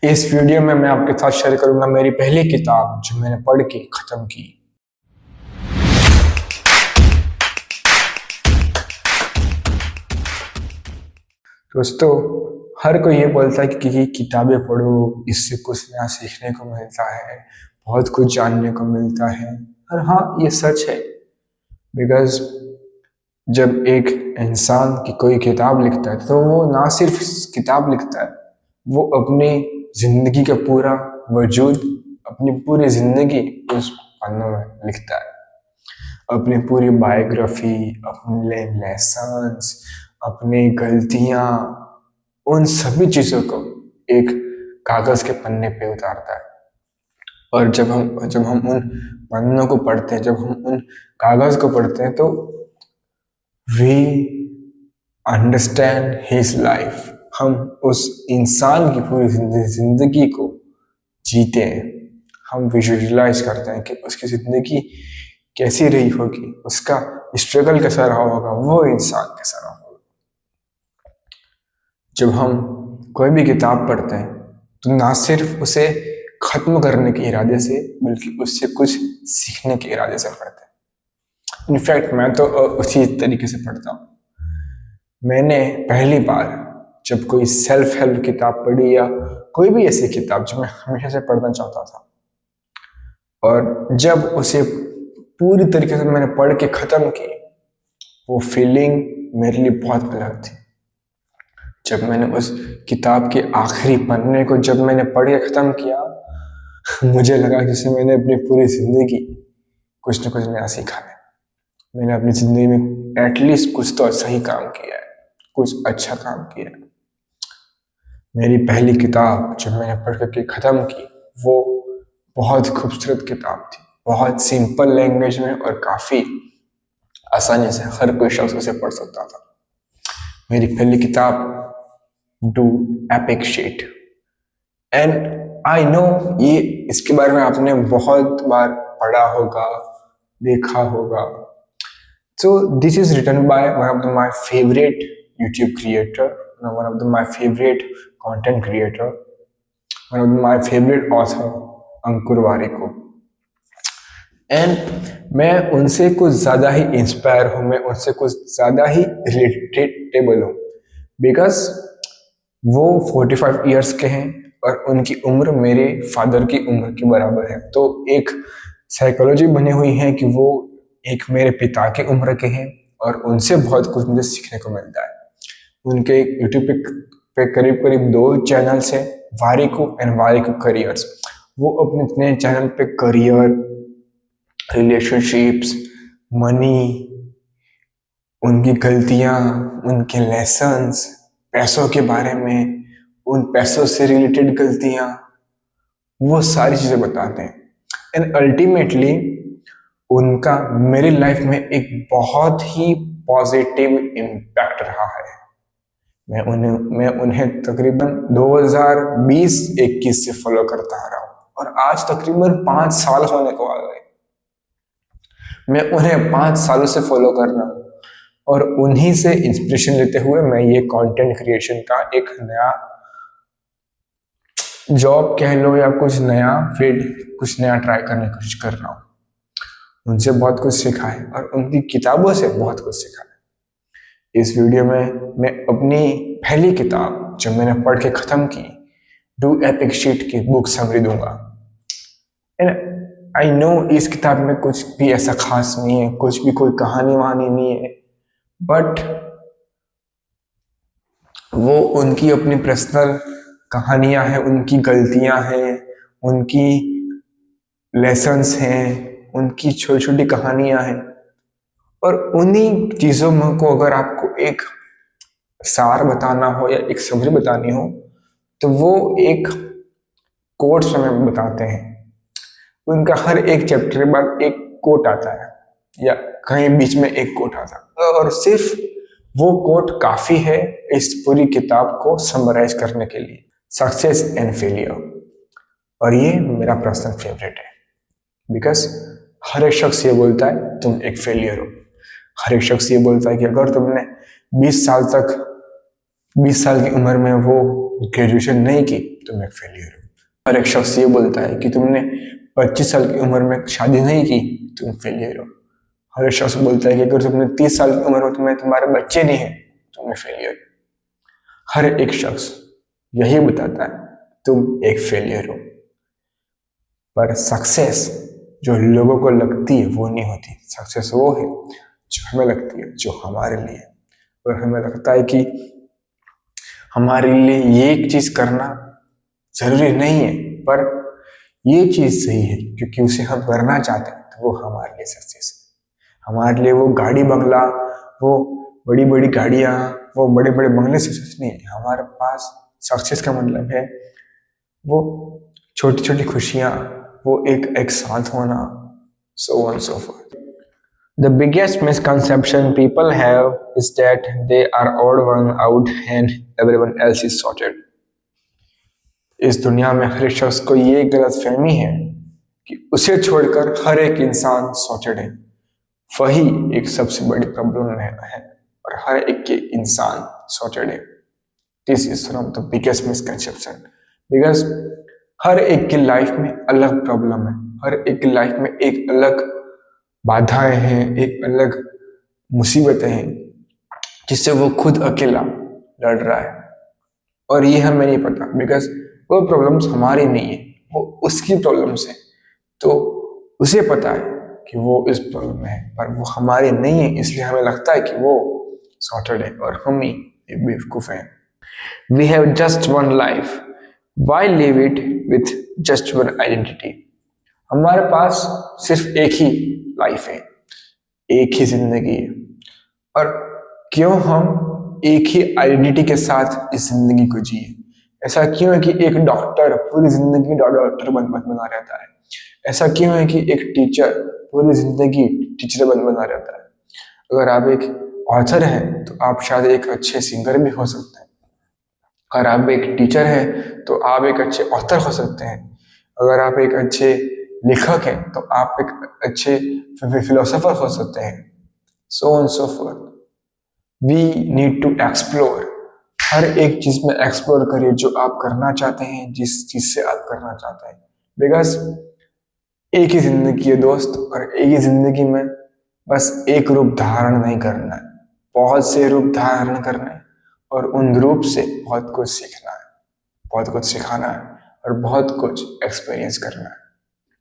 इस वीडियो में मैं आपके साथ शेयर करूंगा मेरी पहली किताब जो मैंने पढ़ के ख़त्म की। दोस्तों, हर कोई ये बोलता है कि किताबें पढ़ो, इससे कुछ नया सीखने को मिलता है, बहुत कुछ जानने को मिलता है। और हाँ, ये सच है। बिकॉज जब एक इंसान की कोई किताब लिखता है तो वो ना सिर्फ किताब लिखता है, वो अपनी जिंदगी का पूरा वजूद, अपनी पूरी जिंदगी उस पन्नों में लिखता है। अपनी पूरी बायोग्राफी, अपने लेसन्स, अपनी गलतियां, उन सभी चीजों को एक कागज के पन्ने पे उतारता है। और जब हम उन पन्नों को पढ़ते हैं, जब हम उन कागज को पढ़ते हैं, तो वी अंडरस्टैंड हिज लाइफ। हम उस इंसान की पूरी जिंदगी को जीते हैं। हम विजुअलाइज करते हैं कि उसकी जिंदगी कैसी रही होगी, उसका स्ट्रगल कैसा रहा होगा, वो इंसान कैसा रहा होगा। जब हम कोई भी किताब पढ़ते हैं तो ना सिर्फ उसे खत्म करने के इरादे से, बल्कि उससे कुछ सीखने के इरादे से पढ़ते हैं। इनफैक्ट मैं तो उसी तरीके से पढ़ता हूँ। मैंने पहली बार जब कोई सेल्फ हेल्प किताब पढ़ी, या कोई भी ऐसी किताब जो मैं हमेशा से पढ़ना चाहता था, और जब उसे पूरी तरीके से मैंने पढ़ के ख़त्म की, वो फीलिंग मेरे लिए बहुत अलग थी। जब मैंने उस किताब के आखिरी पन्ने को जब मैंने पढ़ के ख़त्म किया, मुझे लगा जैसे मैंने अपनी पूरी ज़िंदगी कुछ न कुछ नया सीखा है। मैंने अपनी ज़िंदगी में एटलीस्ट कुछ तो सही काम किया है, कुछ अच्छा काम किया है। मेरी पहली किताब जब मैंने पढ़ करके ख़त्म की, वो बहुत खूबसूरत किताब थी, बहुत सिंपल लैंग्वेज में, और काफ़ी आसानी से हर कोई शख्स उसे पढ़ सकता था। मेरी पहली किताब do epic shit. And I know, ये इसके बारे में आपने बहुत बार पढ़ा होगा, देखा होगा। So this is written by one of my favorite YouTube creator, one of my favorite content creator, one of my favorite author, Ankur Warikoo. And मैं उनसे कुछ ज़्यादा ही इंस्पायर हूँ, मैं उनसे कुछ ज़्यादा ही रिलेटेबल हूँ। बिकॉज वो 45 ईयर्स के हैं और उनकी उम्र मेरे फादर की उम्र के बराबर है। तो एक साइकोलॉजी बनी हुई है कि वो एक मेरे पिता की उम्र के हैं, और उनसे बहुत कुछ मुझे सीखने को मिलता है। उनके यूट्यूब पे करीब करीब 2 चैनल्स हैं, वारिको एंड वारिको करियर्स। वो अपने चैनल पे करियर, रिलेशनशिप्स, मनी, उनकी गलतियाँ, उनके लेसन्स, पैसों के बारे में, उन पैसों से रिलेटेड गलतियाँ, वो सारी चीज़ें बताते हैं। एंड अल्टीमेटली उनका मेरी लाइफ में एक बहुत ही पॉजिटिव इम्पैक्ट रहा है। मैं उन्हें तकरीबन 2020-21 से फॉलो करता आ रहा हूँ, और आज तकरीबन 5 साल होने को आ गए। मैं उन्हें 5 सालों से फॉलो कर रहा हूँ, और उन्हीं से इंस्पिरेशन लेते हुए मैं ये कंटेंट क्रिएशन का एक नया जॉब कह लो, या कुछ नया फील्ड, कुछ नया ट्राई करने की कोशिश कर रहा हूँ। उनसे बहुत कुछ सीखा है, और उनकी किताबों से बहुत कुछ सीखा है। इस वीडियो में मैं अपनी पहली किताब जो मैंने पढ़ के ख़त्म की, डू एपिक शिट की बुक समरी दूंगा। एंड आई नो इस किताब में कुछ भी ऐसा खास नहीं है, कुछ भी कोई कहानी वहानी नहीं है, बट वो उनकी अपनी पर्सनल कहानियां हैं, उनकी गलतियां हैं, उनकी लेसन्स हैं, उनकी छोटी छोटी कहानियां हैं। और उन्हीं चीज़ों को अगर आपको एक सार बताना हो या एक समरी बतानी हो, तो वो एक कोट्स में बताते हैं। उनका हर एक चैप्टर के बाद एक कोट आता है, या कहीं बीच में एक कोट आता है, और सिर्फ वो कोट काफ़ी है इस पूरी किताब को समराइज करने के लिए। सक्सेस एंड फेलियर, और ये मेरा पर्सनल फेवरेट है। बिकॉज हर एक शख्स ये बोलता है तुम एक फेलियर हो। हर एक शख्स ये बोलता है कि अगर तुमने 20 साल की उम्र में वो ग्रेजुएशन नहीं की, तुम एक फेलियर हो। हर एक शख्स ये बोलता है कि तुमने 25 साल की उम्र में शादी नहीं की, तुम फेलियर हो। हर एक शख्स बोलता है कि अगर तुमने 30 साल की उम्र में तुम्हारे बच्चे नहीं है, तुम एक फेलियर हो। हर एक शख्स यही बताता है तुम एक फेलियर हो। पर सक्सेस जो लोगों को लगती है वो नहीं होती। सक्सेस वो है जो हमें लगती है, जो हमारे लिए। और हमें लगता है कि हमारे लिए ये एक चीज करना जरूरी नहीं है, पर ये चीज सही है क्योंकि उसे हम करना चाहते हैं, तो वो हमारे लिए सक्सेस है। हमारे लिए वो गाड़ी बंगला, वो बड़ी बड़ी गाड़ियां, वो बड़े बड़े बंगले सक्सेस नहीं है। हमारे पास सक्सेस का मतलब है वो छोटी छोटी खुशियां, वो एक साथ होना, so on so forth. The biggest misconception people have is that they are odd one out and everyone else is sorted. इस दुनिया में हर शख्स को ये गलतफहमी है कि उसे छोड़कर हर एक इंसान सॉर्टेड है। वही एक सबसे बड़ी प्रॉब्लम है और हर एक के इंसान सॉर्टेड है। This is one of the biggest misconception, because हर एक की लाइफ में अलग प्रॉब्लम है, हर एक की लाइफ में एक अलग बाधाएं हैं, एक अलग मुसीबतें हैं जिससे वो खुद अकेला लड़ रहा है। और ये हमें नहीं पता, बिकॉज वो प्रॉब्लम्स हमारी नहीं है, वो उसकी प्रॉब्लम्स है। तो उसे पता है कि वो इस प्रॉब्लम में है, पर वो हमारी नहीं है, इसलिए हमें लगता है कि वो सॉर्टेड है और हम ही बेवकूफ हैं। We have just one life, why live it with just one identity. हमारे पास सिर्फ एक ही लाइफ है, एक ही जिंदगी है, और क्यों हम एक ही आइडेंटिटी के साथ इस जिंदगी को जिए? ऐसा क्यों है कि एक डॉक्टर पूरी जिंदगी डॉक्टर बना रहता है? ऐसा क्यों है कि एक टीचर पूरी जिंदगी टीचर बना रहता है? अगर आप एक ऑथर हैं तो आप शायद एक अच्छे सिंगर भी हो सकते हैं। अगर आप एक टीचर हैं तो आप एक अच्छे ऑथर हो सकते हैं। अगर आप एक अच्छे लेखक हैं तो आप एक अच्छे फिलोसोफर हो सकते हैं। So on so forth. We need to explore. हर एक चीज में एक्सप्लोर करिए जो आप करना चाहते हैं, जिस चीज से आप करना चाहते हैं, बिकॉज एक ही जिंदगी है दोस्त, और एक ही जिंदगी में बस एक रूप धारण नहीं करना है, बहुत से रूप धारण करना है, और उन रूप से बहुत कुछ सीखना है, बहुत कुछ सिखाना है, और बहुत कुछ एक्सपीरियंस करना है।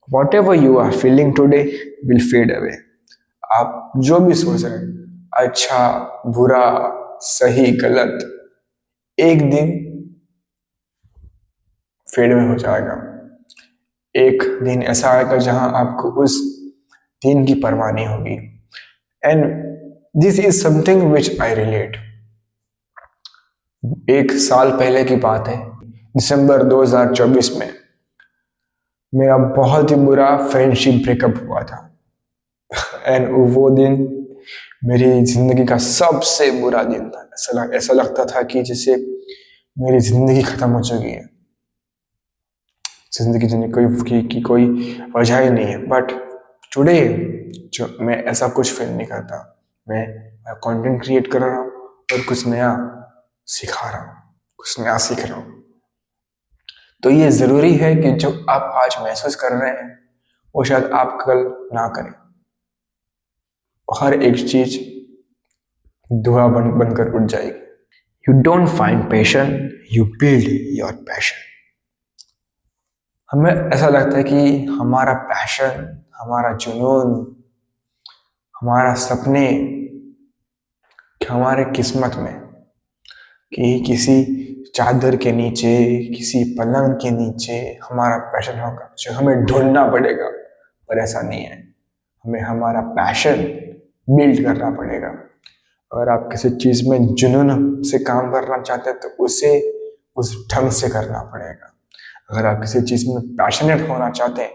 Whatever you are feeling today will fade away. आप जो भी सोच रहे हैं, अच्छा बुरा सही गलत, एक दिन फेड में हो जाएगा। एक दिन ऐसा आएगा जहां आपको उस दिन की परवाह नहीं होगी। And this is something which I relate. एक साल पहले की बात है, दिसंबर 2024 में मेरा बहुत ही बुरा फ्रेंडशिप ब्रेकअप हुआ था। एंड वो दिन मेरी जिंदगी का सबसे बुरा दिन था। ऐसा लगता था कि जैसे मेरी जिंदगी खत्म हो चुकी है, जिंदगी जीने की कोई वजह ही नहीं है। बट टुडे जो मैं ऐसा कुछ फील नहीं करता। मैं कंटेंट क्रिएट कर रहा हूँ और कुछ नया सिखा रहा हूँ, कुछ नया सीख रहा हूँ। तो ये जरूरी है कि जो आप आज महसूस कर रहे हैं वो शायद आप कल ना करें। हर एक चीज धुआं बनकर उठ जाएगी। You don't find passion, you build your passion. हमें ऐसा लगता है कि हमारा पैशन, हमारा जुनून, हमारा सपने हमारे किस्मत में, कि किसी चादर के नीचे, किसी पलंग के नीचे हमारा पैशन होगा जो हमें ढूंढना पड़ेगा। पर ऐसा नहीं है, हमें हमारा पैशन बिल्ड करना पड़ेगा। अगर आप किसी चीज में जुनून से काम करना चाहते हैं तो उसे उस ढंग से करना पड़ेगा। अगर आप किसी चीज में पैशनेट होना चाहते हैं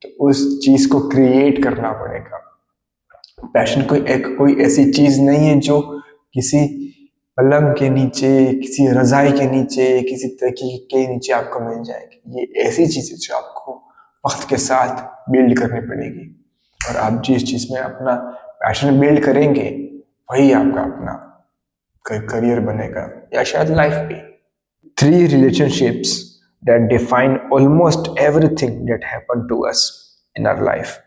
तो उस चीज को क्रिएट करना पड़ेगा। पैशन कोई ऐसी चीज नहीं है जो किसी पलंग के नीचे, किसी रजाई के नीचे, किसी तकिए के नीचे आपको मिल जाएगी। ये ऐसी चीज है जो आपको वक्त के साथ बिल्ड करनी पड़ेगी। और आप जिस चीज में अपना पैशन बिल्ड करेंगे वही आपका अपना करियर बनेगा, या शायद लाइफ भी। 3 relationships that define almost everything that happened to us in our life.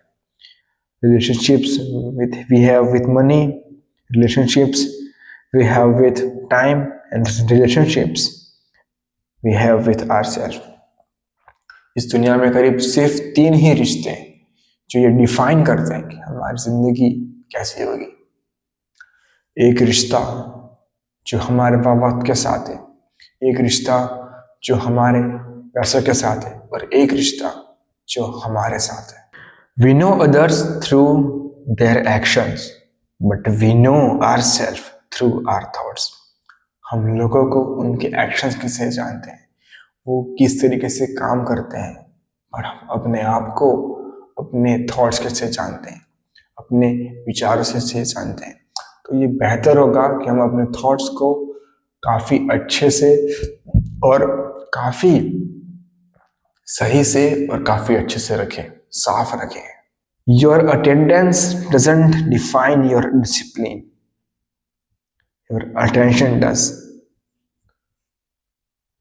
Relationships we have with money, relationships we have with time, and relationships we have with ourselves. इस दुनिया में करीब सिर्फ 3 ही रिश्ते हैं जो ये डिफाइन करते हैं कि हमारी जिंदगी कैसी होगी। एक रिश्ता जो हमारे वक्त के साथ है, एक रिश्ता जो हमारे पैसों के साथ है, और एक रिश्ता जो हमारे साथ है। We know others through their actions, but we know ourselves through our thoughts. हम लोगों को उनके एक्शंस किससे जानते हैं, वो किस तरीके से काम करते हैं, और हम अपने आप को अपने थॉट्स कैसे जानते हैं, अपने विचारों से जानते हैं। तो ये बेहतर होगा कि हम अपने थॉट्स को काफ़ी अच्छे से और काफ़ी सही से और काफ़ी अच्छे से रखें, साफ रखें। Your attendance doesn't define your discipline. Your attention does.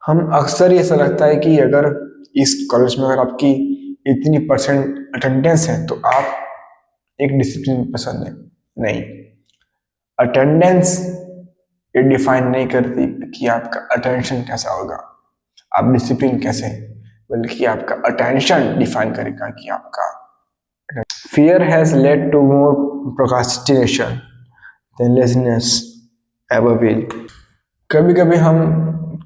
हम अक्सर ऐसा लगता है कि अगर इस कॉलेज में अगर आपकी इतनी % अटेंडेंस है तो आप एक डिसिप्लिन पसंद है। नहीं, अटेंडेंस ये डिफाइन नहीं करती कि आपका अटेंशन कैसा होगा, आप डिसिप्लिन कैसे, बल्कि आपका अटेंशन डिफाइन करेगा कि आपका। Fear has led to more procrastination than laziness ever will. कभी कभी हम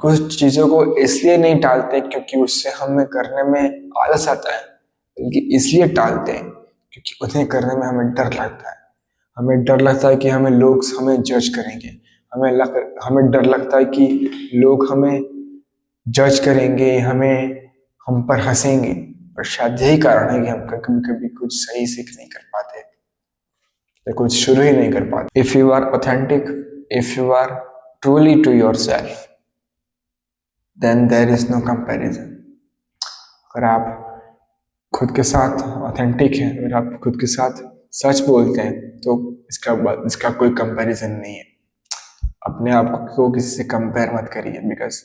कुछ चीज़ों को इसलिए नहीं टालते क्योंकि उससे हमें करने में आलस आता है, बल्कि इसलिए टालते हैं क्योंकि उन्हें करने में हमें डर लगता है। हमें डर लगता है कि लोग हमें जज करेंगे, हमें डर लगता है कि लोग हमें जज करेंगे, हम पर हंसेंगे। और शायद यही कारण है कि हम कभी कभी कुछ सही सीख नहीं कर पाते या कुछ शुरू ही नहीं कर पाते। If you are authentic, if you are truly to yourself, then there is no comparison. अगर आप खुद के साथ ऑथेंटिक हैं, अगर आप खुद के साथ सच बोलते हैं, तो इसका कोई कंपैरिजन नहीं है। अपने आप को किसी से कंपेयर मत करिए, because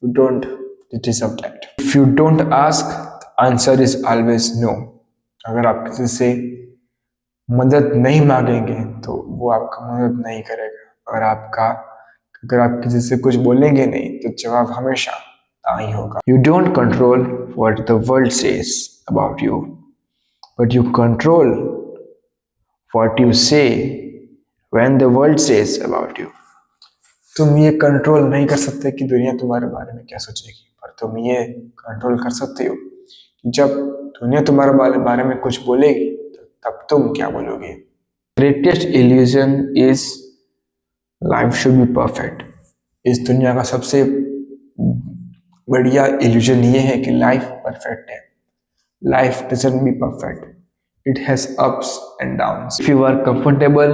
you don't deserve that. If you don't ask, answer is always no. अगर आप किसी से मदद नहीं मांगेंगे तो वो आपका मदद नहीं करेगा। अगर आप किसी से कुछ बोलेंगे नहीं तो जवाब हमेशा हाँ ही होगा। You don't control what the world says about you, but you control what you say when the world says about you. तुम ये कंट्रोल नहीं कर सकते कि दुनिया तुम्हारे बारे में क्या सोचेगी, पर तुम ये कंट्रोल कर सकते हो कि जब दुनिया तुम्हारे बारे में कुछ बोलेगी तब तुम क्या बोलोगे। Greatest illusion is life should be perfect. इस दुनिया का सबसे बढ़िया इल्यूजन ये है कि लाइफ परफेक्ट है। Life doesn't be perfect, it has ups and downs. If you are comfortable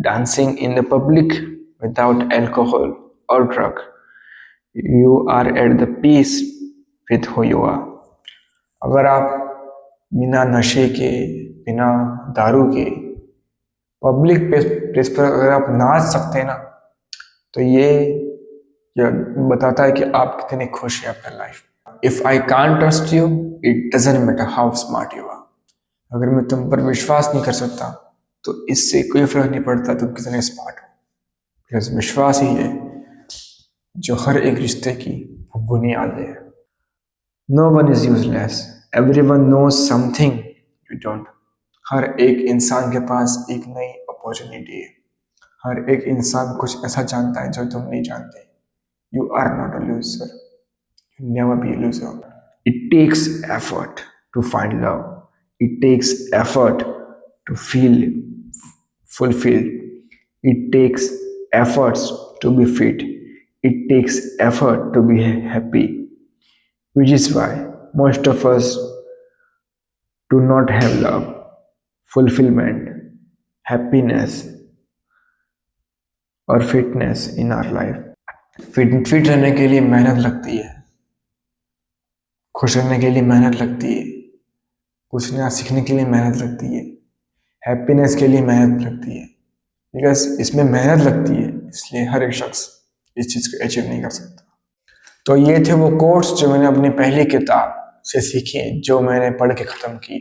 dancing in the public without alcohol और drug, you are at the peace with who you are. अगर आप बिना नशे के, बिना दारू के पब्लिक प्लेस पर अगर आप नाच सकते हैं ना, तो ये बताता है कि आप कितने खुश हैं अपने life. If I can't trust you, it doesn't matter how smart you are. अगर मैं तुम पर विश्वास नहीं कर सकता तो इससे कोई फर्क नहीं पड़ता तुम कितने स्मार्ट हो, बिकॉज विश्वास ही है जो हर एक रिश्ते की बुनियाद है। No one is useless, everyone knows something you don't. हर एक इंसान के पास एक नई अपॉर्चुनिटी है। हर एक इंसान कुछ ऐसा जानता है जो तुम नहीं जानते। You are not a loser, you never be a loser. It takes effort to find love, it takes effort to feel fulfilled, it takes efforts to be fit, it takes effort to be happy, which is why most of us do not have love, fulfillment, happiness और fitness in our life. Fit रहने के लिए मेहनत लगती है, खुश रहने के लिए मेहनत लगती है, कुछ नया सीखने के लिए मेहनत लगती है, हैप्पीनेस के लिए मेहनत लगती है। बिकॉज इसमें मेहनत लगती है, इसलिए हर एक शख्स इस चीज़ को अचीव नहीं कर सकता। तो ये थे वो कोट्स जो मैंने अपनी पहली किताब से सीखे, जो मैंने पढ़ के ख़त्म की।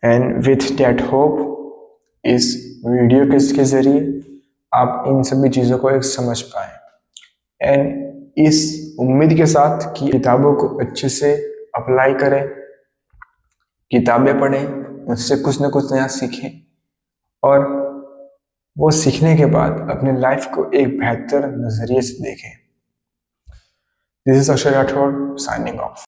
एंड विथ डैट होप इस वीडियो के ज़रिए आप इन सभी चीज़ों को एक समझ पाए, एंड इस उम्मीद के साथ कि किताबों को अच्छे से अप्लाई करें, किताबें पढ़ें, उससे कुछ ना कुछ नया सीखें, और वो सीखने के बाद अपनी लाइफ को एक बेहतर नज़रिए से देखें। This is Akshay Rathore signing off.